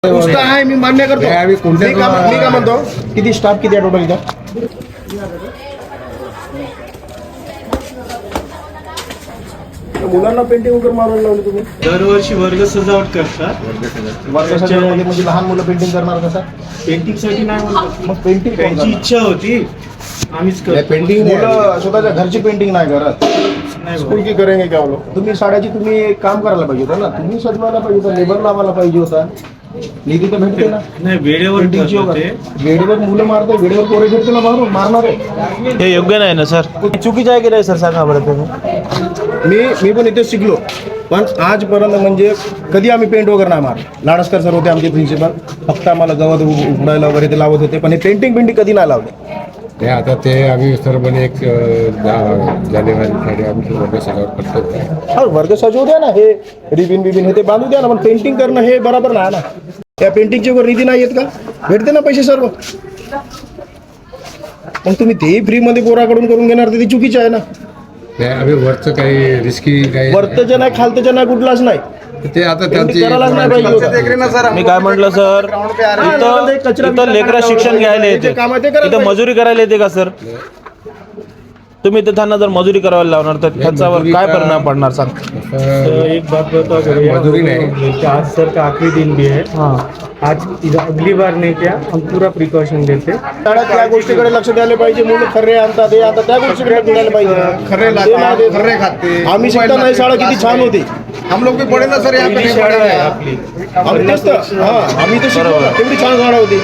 गोष्ट आहे, मी मान्य करतो. मी का म्हणतो किती स्टाफ किती आहे टोटल इथं? मुलांना पेंटिंग वगैरे मारायला लावली तुम्ही? दरवर्षी वर्ग सजावट करतात. वर्ग सजावटमध्ये म्हणजे लहान मुलं पेंटिंग करणार कसं? पेंटिंग साठी नाही म्हणतात. मग पेंटिंग त्यांची इच्छा होती, आम्हीच करतो. पेंटिंग मुलं स्वतःच्या घरची पेंटिंग नाही करत. स्कूल की करेंगे क्या लोग? तुम्ही साड्याची तुम्ही काम करायला पाहिजे होतं ना, तुम्ही सजवायला पाहिजे होता, लेबर लावायला पाहिजे होता. निधी तर भेटते ना. नाही, वेळेवर पेंटिंगची होते. वेळेवर मुलं मारते, वेळेवर पोरे भेटते ना, मारून मारणार आहे. हे योग्य नाही ना सर, चुकीचं आहे की नाही सर, सांगा बरं तुम्ही. मी पण इथेच शिकलो, पण आजपर्यंत म्हणजे कधी आम्ही पेंट वगैरे नाही मारलं. लाडसकर सर होते आमचे प्रिन्सिपल, फक्त आम्हाला गवत उडायला वगैरे ते लावत होते, पण हे पेंटिंग कधी नाही लावले. नाही, आता ते आम्ही सर्वने एक 10 जानेवारीसाठी आम्ही वर्ग सजावट करतो. हा, वर्ग सजवू द्या ना, हे रिबिन बिबिन हे ते बांधू द्या ना, पण पेंटिंग करणं हे बरोबर नाही ना. त्या पेंटिंगची वगैरे निधी नाही येत का? भेटते ना पैसे सर्व. मग तुम्ही तेही फ्रीमध्ये पोराकडून करून घेणार, तर ते चुकीचं आहे ना. नाही, आम्ही वरचं काही रिस्की काही वरतचं नाही, खालतचं नाही, कुठलाच नाही. ते आता त्यांची करायलाच नाही पाहिजे होतं. मी काय म्हटलं सर, इथं लेकरं शिक्षण घ्यायला येते, इथं मजुरी करायला येते का सर? तुम्ही इथं त्यांना जर मजुरी करायला लावणार तर त्याच्यावर काय परिणाम पडणार सांग? एक बात बता दो, मजदूरी नहीं। आज सर का आखिरी दिन भी है. आज अगली बार नहीं क्या, हम पूरा प्रिकॉशन देते. शाळेत त्या गोष्टीकडे लक्ष द्यायला पाहिजे. मुलं खर्रे आणतात, हे आता त्या गोष्टीकडे लक्ष द्यायला पाहिजे. खर्रे खाते. आम्ही शिकताना ही शाळा किती छान होती. हम लोग भी पढ़े ना सर, यहाँ पे शाळा आहे आपली. आम्ही तेच तर आम्ही तर शिकलो ना, तेवढी छान शाळा होती.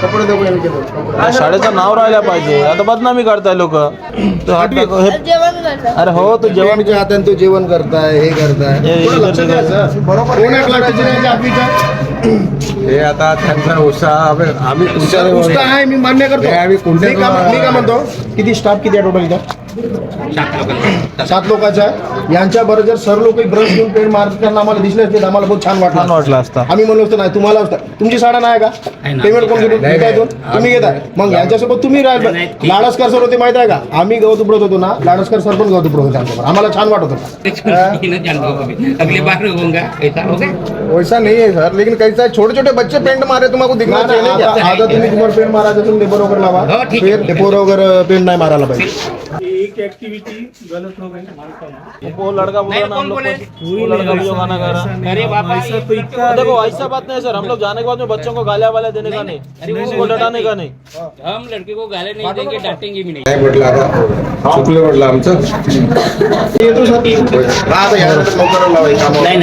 कपडे शाळेचं नाव राहायला पाहिजे, आता बदनामी करताय लोक. अरे हो, तू जेवण जेवण हाताने तू जेवण करताय, हे करताय. कोण आहे क्लास टीचर आपली? हे आता त्यांचा उत्साह आम्ही तुमच्या गोष्ट आहे, मी मान्य करतो. नाही, आम्ही कोणत्या- मी का म्हणतो किती स्टाफ किती आहे टोटल इथं? 7 लोकांचा आहे. यांच्या बरोबर जर सर लोक ब्रश घेऊन पेंट मारताना आम्हाला दिसले असते, आम्हाला बहुत छान छान वाटलं असतं. आम्ही म्हणलो असतो नाही, तुम्हाला असतं. तुमची शाळा नाही का? पेमेंट कोण घेतो? तुम्ही घेताय. मग यांच्यासोबत तुम्ही राहिला. लाडसकर सर होते माहित आहे का? आम्ही गवत उपडत होतो ना, लाडसकर सर पण गवत उपडत होते आमच्यावर. आम्हाला छान वाटत होतं. अगली बार होगा ऐसा होगा. वैसा नहीं है सर, लेकिन कैसा है, छोटे छोटे बच्चे पेंट मारे, तुम्हाला दिखना चाहिए ना. आता तुम्ही तुम्हाला पेंट मारायचं तुम्ही लेबर वगैरे लावा, हो, ठीक आहे. पेपर वगैरे पेंट नाही मारायला पाहिजे. एक एक्टिविटी गलत हो गई. वो लड़का बोला ना, हम लोग वो लड़का भी जो गाना गा रहा। अरे बाबा, ऐसा तो इतना देखो ऐसा बात नहीं सर, हम लोग जाने के बाद में बच्चों को गालियां वाले देने का नहीं, उनको डटाने का नहीं. हम लड़के को गाले नहीं देंगे, डांटेंगे भी नहीं. काय म्हटलं, आता चुकलं म्हटलं आमचं. येतो सर. हा, आता यानंतर लवकर लावा हे कामं. नाही